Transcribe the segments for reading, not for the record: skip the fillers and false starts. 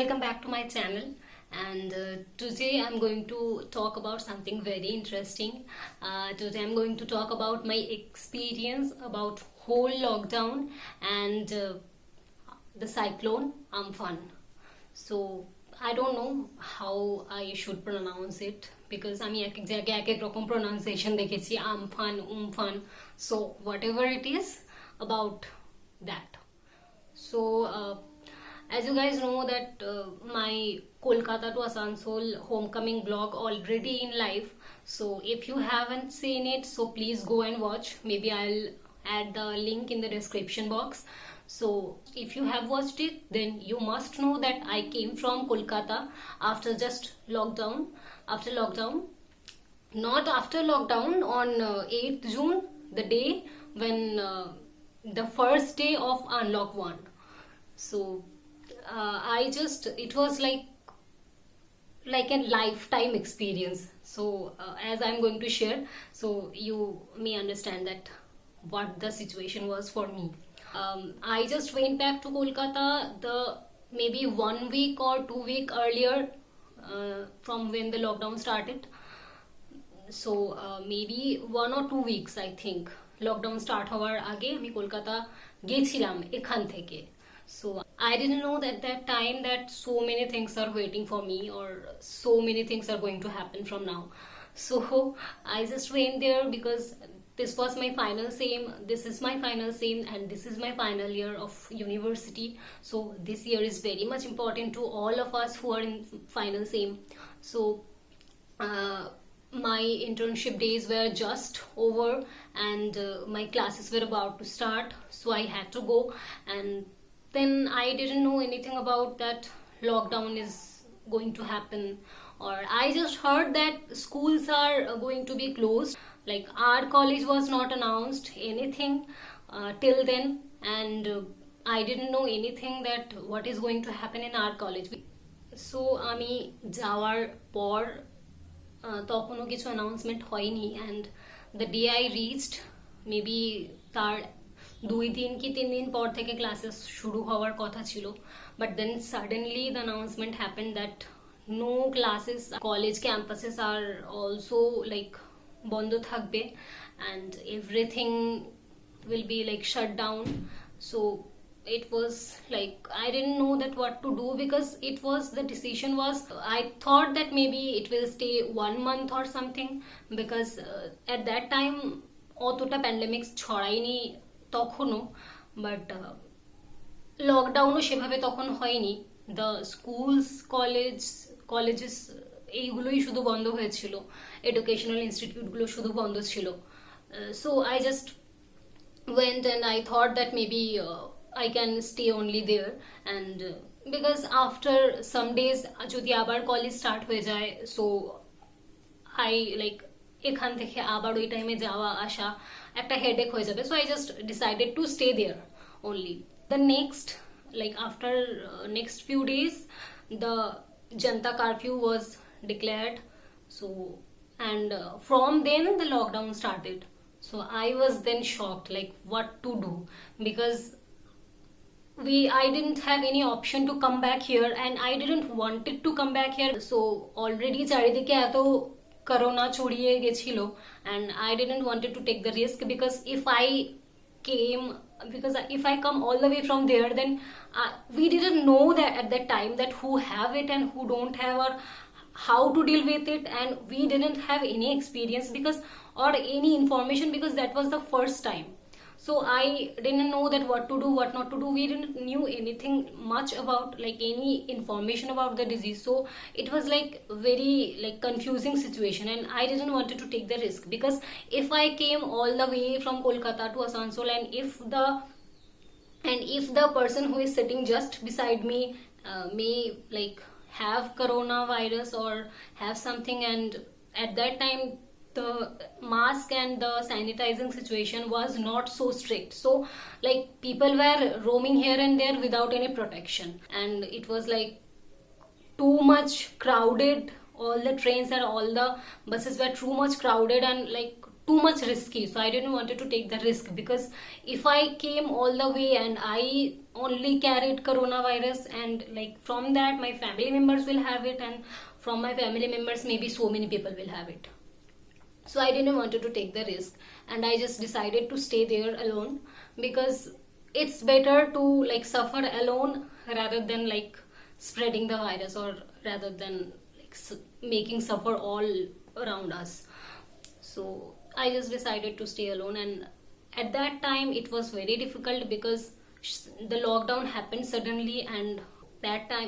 welcome back to my channel. And today I'm going to talk about something very interesting. Today I'm going to talk about my experience about whole lockdown and the cyclone Amphan. So I don't know how I should pronounce it because আমি এক এক জায়গায় এক এক রকম pronunciation দেখেছি Amphan উমফান. So whatever it is about that. So as you guys know that my Kolkata to Asansol homecoming vlog already in live. So if you haven't seen it, so please go and watch. Maybe I'll add the link in the description box. So if you have watched it, then you must know that I came from Kolkata after just lockdown. After lockdown, not after lockdown, on 8th June, the day when the first day of unlock 1. So it was like a lifetime experience. So as I'm going to share, so you may understand that what the situation was for me. I just went back to Kolkata the maybe 1 week or 2 week earlier from when the lockdown started. So maybe 1 or 2 weeks I think lockdown start হওয়ার আগে আমি কলকাতা গেছিলাম এখান থেকে. So I didn't know at that time that so many things are waiting for me or so many things are going to happen from now. So I just went there because this was my final SEM, this is my final SEM, and this is my final year of university. So this year is very much important to all of us who are in final SEM. So my internship days were just over and my classes were about to start, so I had to go. And then I didn't know anything about that lockdown is going to happen, or I just heard that schools are going to be closed. Like our college was not announced anything till then, and I didn't know anything that what is going to happen in our college. So আমি যাওয়ার পর তখনও কিছু announcement হয়নি, and the day I reached maybe তার 2 দিন কি 3 দিন পর থেকে ক্লাসেস শুরু হওয়ার কথা ছিল, but then suddenly the announcement happened that no classes, college campuses are also like বন্ধ থাকবে and everything will be like shut down. So it was like I didn't know that what to do because it was the decision was I thought that maybe it will stay 1 month or something because at that time অতটা প্যান্ডেমিক্স ছড়ায়নি তখনও, but লকডাউনও সেভাবে তখন হয়নি. The schools colleges এইগুলোই শুধু বন্ধ হয়েছিল, educational ইনস্টিটিউটগুলো শুধু বন্ধ ছিল. So I just went and I thought that maybe I can stay only there, and because after some days যদি আবার কলেজ স্টার্ট হয়ে যায়, so I like এখান থেকে আবার ওই টাইমে যাওয়া আসা একটা হেডেক হয়ে যাবে. So I just decided to stay there only. The next, like after next few days, the Janta curfew was declared. So and from then the lockdown started. So I was then shocked like what to do because I didn't have any option to come back here and I didn't wanted to come back here. So already চারিদিকে এত corona ছড়িয়ে গেছিল and I didn't wanted to take the risk because if I come all the way from there, then we didn't know that at that time that who have it and who don't have, or how to deal with it, and we didn't have any experience because or any information because that was the first time. So I didn't know that what to do, what not to do. We didn't knew anything much about like any information about the disease. So it was like very like confusing situation and I didn't wanted to take the risk because if I came all the way from Kolkata to Asansol and if the person who is sitting just beside me may like have coronavirus or have something, and at that time the mask and the sanitizing situation was not so strict, so like people were roaming here and there without any protection, and it was like too much crowded. All the trains and all the buses were too much crowded and like too much risky, so I didn't wanted to take the risk, because if I came all the way and I only carried coronavirus, and like from that my family members will have it, and from my family members maybe so many people will have it. So I didn't wanted to take the risk, and I just decided to stay there alone, because it's better to like suffer alone rather than like spreading the virus, or rather than like making suffer all around us. So I just decided to stay alone, and at that time it was very difficult, because the lockdown happened suddenly, and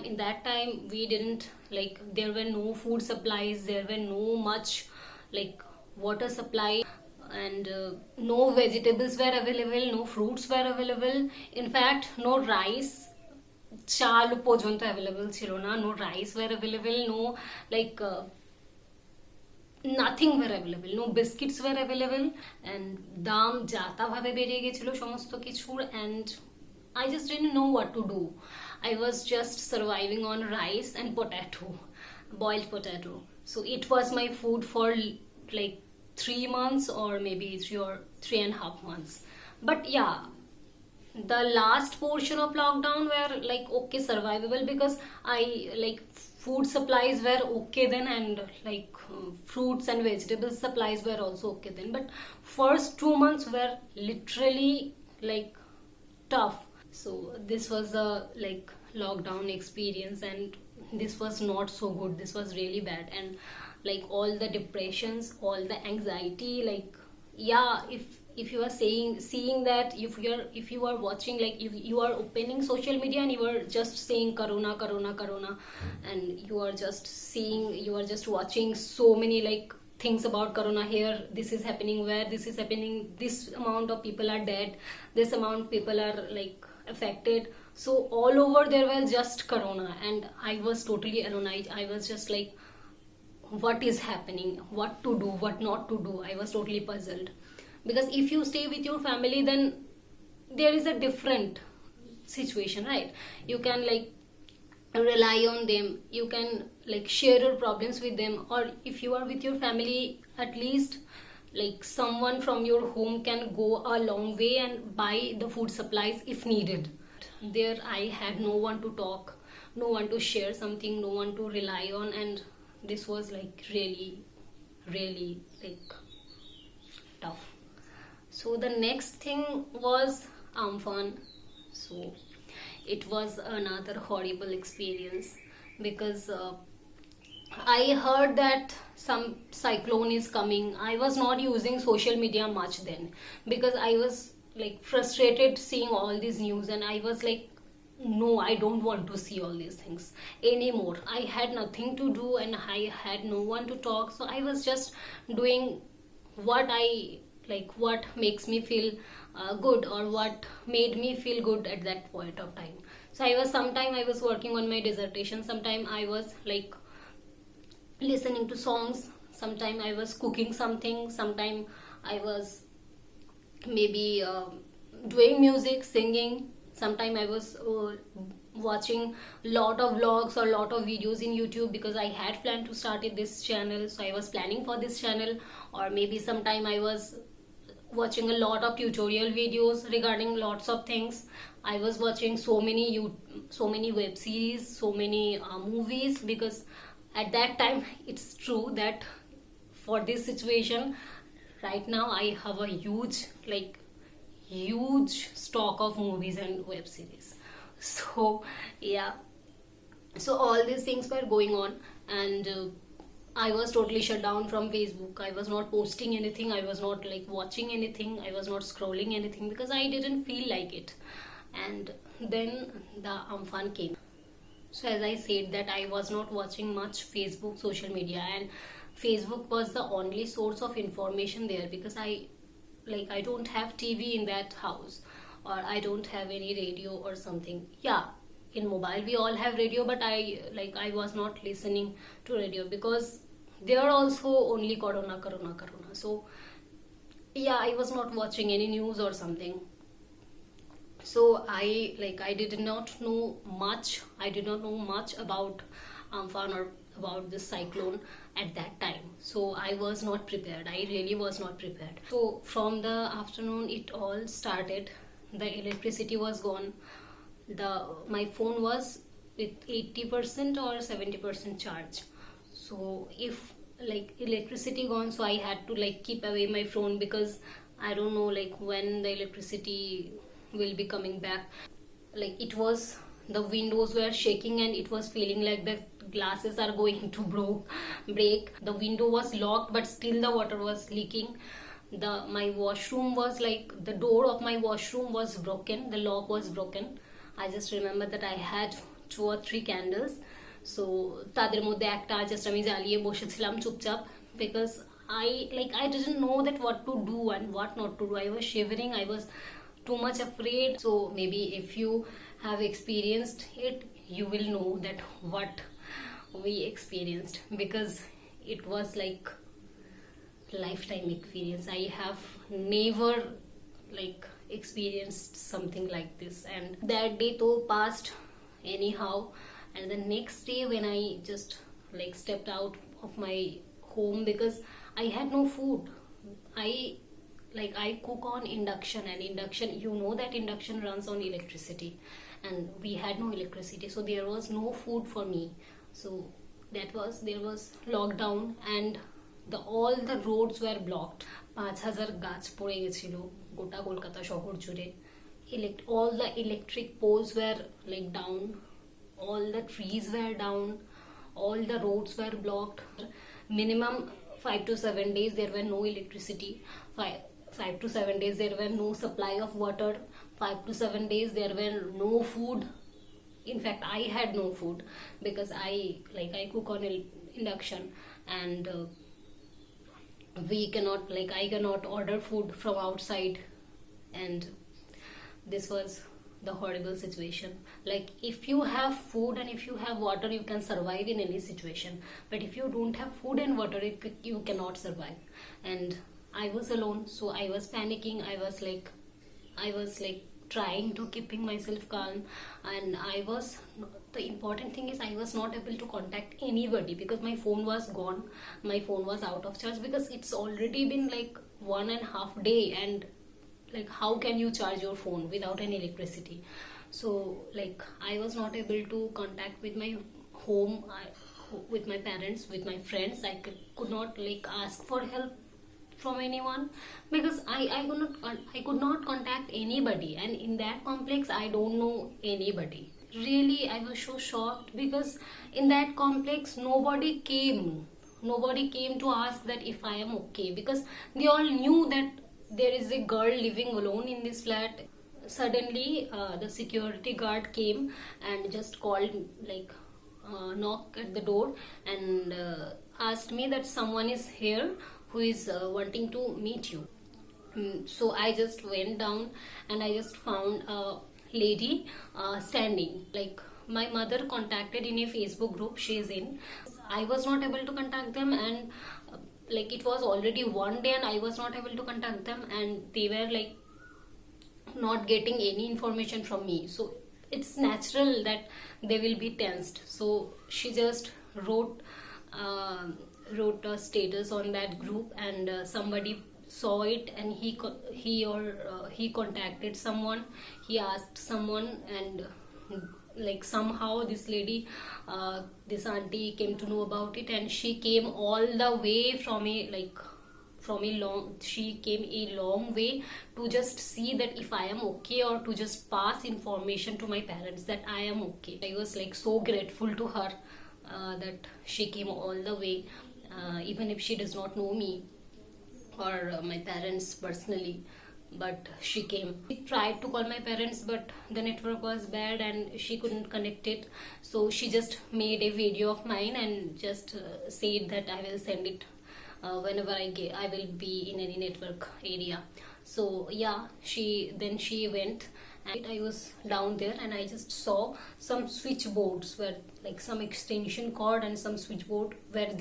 in that time we didn't like, there were no food supplies, there were no much like water supply, and no vegetables were available, no fruits were available, in fact no rice, চাল পর্যন্ত available ছিল না, no rice were available, no like nothing were available, no biscuits were available, and দাম যাতাভাবে বেড়ে গেছিলো সমস্ত কিছুর, and I just didn't know what to do. I was just surviving on rice and potato, boiled potato. So it was my food for like 3 months, or maybe 3.5 months. But yeah, the last portion of lockdown were like okay, survivable, because I like food supplies were okay then, and like fruits and vegetables supplies were also okay then. But first 2 months were literally like tough. So this was a like lockdown experience, and this was not so good, this was really bad. And like all the depressions, all the anxiety, like yeah, if you are seeing that, if you are watching, like if you are opening social media and you are just saying corona corona corona, and you are just watching so many like things about corona, here this is happening, where this is happening, this amount of people are dead, this amount of people are like affected, so all over there was just corona, and I was totally alone. I was just like, what is happening, what to do, what not to do. I was totally puzzled, because if you stay with your family, then there is a different situation, right? You can like rely on them, you can like share your problems with them, or if you are with your family, at least like someone from your home can go a long way and buy the food supplies if needed. There I had no one to talk, no one to share something, no one to rely on, and this was like really like tough. So the next thing was Amphan. So it was another horrible experience, because I heard that some cyclone is coming. I was not using social media much then, because I was like frustrated seeing all these news, and I was like, no, I don't want to see all these things anymore. I had nothing to do, and I had no one to talk, so I was just doing what what makes me feel good, or what made me feel good at that point of time. So sometime I was working on my dissertation, sometime I was like listening to songs, sometime I was cooking something, sometime I was maybe doing music, singing, sometime I was watching lot of vlogs or lot of videos in YouTube, because I had planned to start this channel, so I was planning for this channel. Or maybe sometime I was watching a lot of tutorial videos regarding lots of things. I was watching so many web series, so many movies, because at that time it's true that for this situation right now I have a huge stock of movies and web series. So yeah, so all these things were going on, and I was totally shut down from Facebook. I was not posting anything, I was not like watching anything, I was not scrolling anything, because I didn't feel like it. And then the Amphan came. So as I said that I was not watching much Facebook, social media, and Facebook was the only source of information there, because I don't have TV in that house, or I don't have any radio or something. Yeah, in mobile we all have radio, but I was not listening to radio, because they are also only corona. So yeah, I was not watching any news or something. So I did not know much about Amphan, or about this cyclone at that time. So I was not prepared. I really was not prepared. So from the afternoon it all started. The electricity was gone. My phone was with 80% or 70% charge. So if like electricity gone, so I had to like keep away my phone, because I don't know like when the electricity will be coming back. Like it was, the windows were shaking and it was feeling like the glasses are going to break. The window was locked but still the water was leaking. My washroom was like, the door of my washroom was broken, the lock was broken. I just remember that I had 2 or 3 candles. So তাদের মধ্যে একটা just আমি জ্বালিয়ে বসেছিলাম চুপচাপ, because I didn't know that what to do and what not to do. I was shivering, I was too much afraid. So maybe if you have experienced it, you will know that what we experienced, because it was like lifetime experience. I have never like experienced something like this. And that day though passed anyhow, and the next day when I just like stepped out of my home, because I had no food. I cook on induction, and induction, you know that induction runs on electricity, and we had no electricity, so there was no food for me. So there was lockdown, and all the roads were blocked. 5000 গাছ পড়ে গেছিল গোটা কলকাতা শহর জুড়ে. All the electric poles were like down, all the trees were down, all the roads were blocked. Minimum 5 to 7 days there were no electricity. 5 to 7 days there were no supply of water. 5 to 7 days there were no food. In fact, I had no food, because I cook on induction, and I cannot order food from outside. And this was the horrible situation. Like if you have food and if you have water, you can survive in any situation, but if you don't have food and water, you cannot survive. And I was alone, so I was panicking. I was like trying to keeping myself calm, and the important thing is I was not able to contact anybody, because my phone was gone. My phone was out of charge, because it's already been like 1.5 days, and like how can you charge your phone without any electricity? So like I was not able to contact with my home, with my parents, with my friends. I could not like ask for help from anyone, because I could not contact anybody, and in that complex I don't know anybody. Really, I was so shocked, because in that complex nobody came to ask that if I am okay, because they all knew that there is a girl living alone in this flat. Suddenly the security guard came and just called, like knocked at the door, and asked me that someone is here who is wanting to meet you. So I just went down, and I just found a lady standing. Like my mother contacted in a Facebook group she is in. I was not able to contact them, and like it was already 1 day and I was not able to contact them, and they were like not getting any information from me. So it's natural that they will be tensed. So she just wrote a status on that group, and somebody saw it, and he contacted someone. He asked someone, and like somehow this lady, this auntie came to know about it, and she came all the way she came a long way to just see that if I am okay, or to just pass information to my parents that I am okay. I was like so grateful to her that she came all the way, even if she does not know me or my parents personally, but she came. She tried to call my parents, but the network was bad and she couldn't connect it. So she just made a video of mine and just said that I will send it whenever I will be in any network area. So yeah, she went, and I was down there, and I just saw some switchboards were like some extension cord and some switchboard were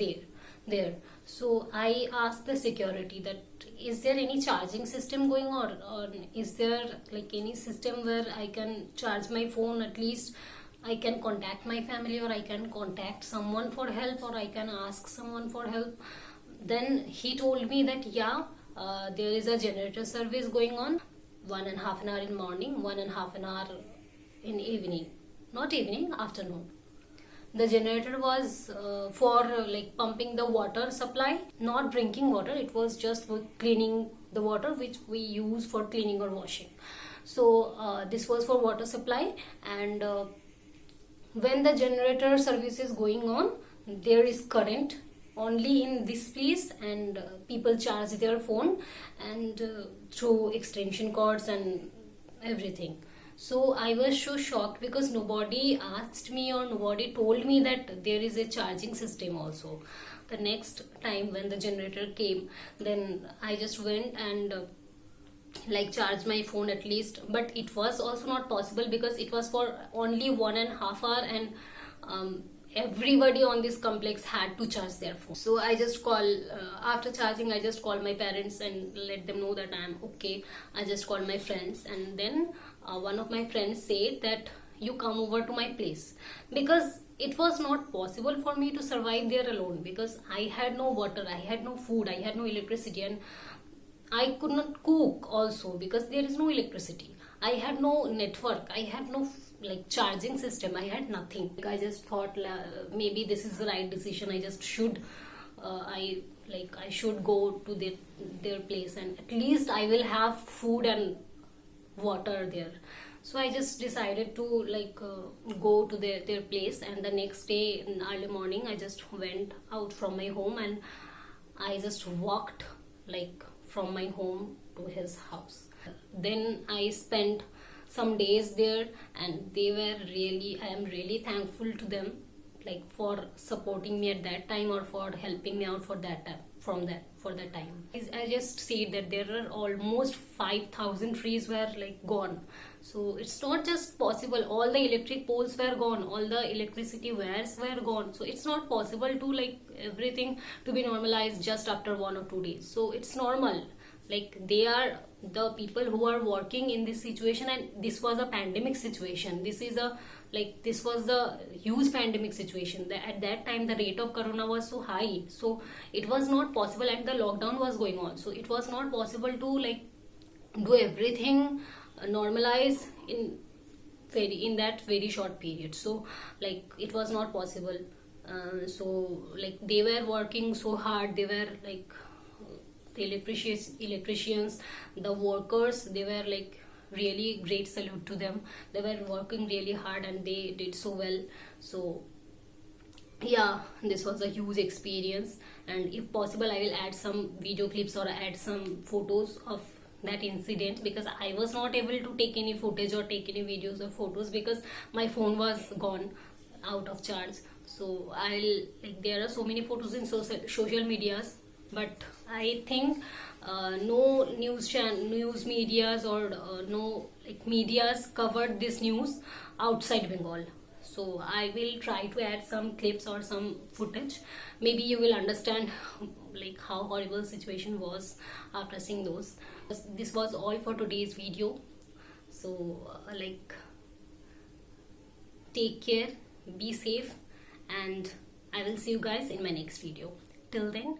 there. So I asked the security that is there any charging system going on, or is there like any system where I can charge my phone at least I can contact my family, or I can contact someone for help, or I can ask someone for help. Then he told me that yeah, there is a generator service going on, 1.5 hours in morning, 1.5 hours in evening, not evening, afternoon. The generator was for like pumping the water supply, not drinking water. It was just for cleaning the water which we use for cleaning or washing. So this was for water supply. And when the generator service is going on, there is current only in this place, and people charge their phone and through extension cords and everything. So I was so shocked because nobody asked me or nobody told me that there is a charging system also. The next time when the generator came, then I just went and like charged my phone at least. But it was also not possible because it was for only 1.5 hours, and everybody on this complex had to charge their phone. So I just after charging, I just called my parents and let them know that I am okay. I just called my friends, and then one of my friends said that you come over to my place, because it was not possible for me to survive there alone, because I had no water, I had no food, I had no electricity, and I could not cook also because there is no electricity. I had no network. I had no like charging system. I had nothing. Like, I just thought maybe this is the right decision. I just should. I should go to their place, and at least I will have food and water there. So I just decided to go to their place, and the next day in early morning I just went out from my home, and I just walked like from my home to his house. Then I spent some days there, and they were really, I am really thankful to them, like for supporting me at that time, or for helping me out for that time, for that time. I just see that there are almost 5,000 trees were like gone. So it's not just possible, all the electric poles were gone, all the electricity wires were gone. So it's not possible to like everything to be normalized just after 1 or 2 days. So it's normal, like they are the people who are working in this situation, and this was a pandemic situation. This was the huge pandemic situation. At that time the rate of corona was so high, so it was not possible, and the lockdown was going on, so it was not possible to like do everything normalize in that very short period. So like it was not possible. So like they were working so hard. They were like the electricians, the workers, they were like really great salute to them. They were working really hard and they did so well. So yeah, this was a huge experience, and if possible I will add some video clips or add some photos of that incident, because I was not able to take any footage or take any videos or photos because my phone was gone, out of charge. So there are so many photos in social medias, but I think no news medias or no like medias covered this news outside Bengal. So I will try to add some clips or some footage. Maybe you will understand like how horrible situation was after seeing those. This was all for today's video. So take care, be safe, and I will see you guys in my next video. Till then,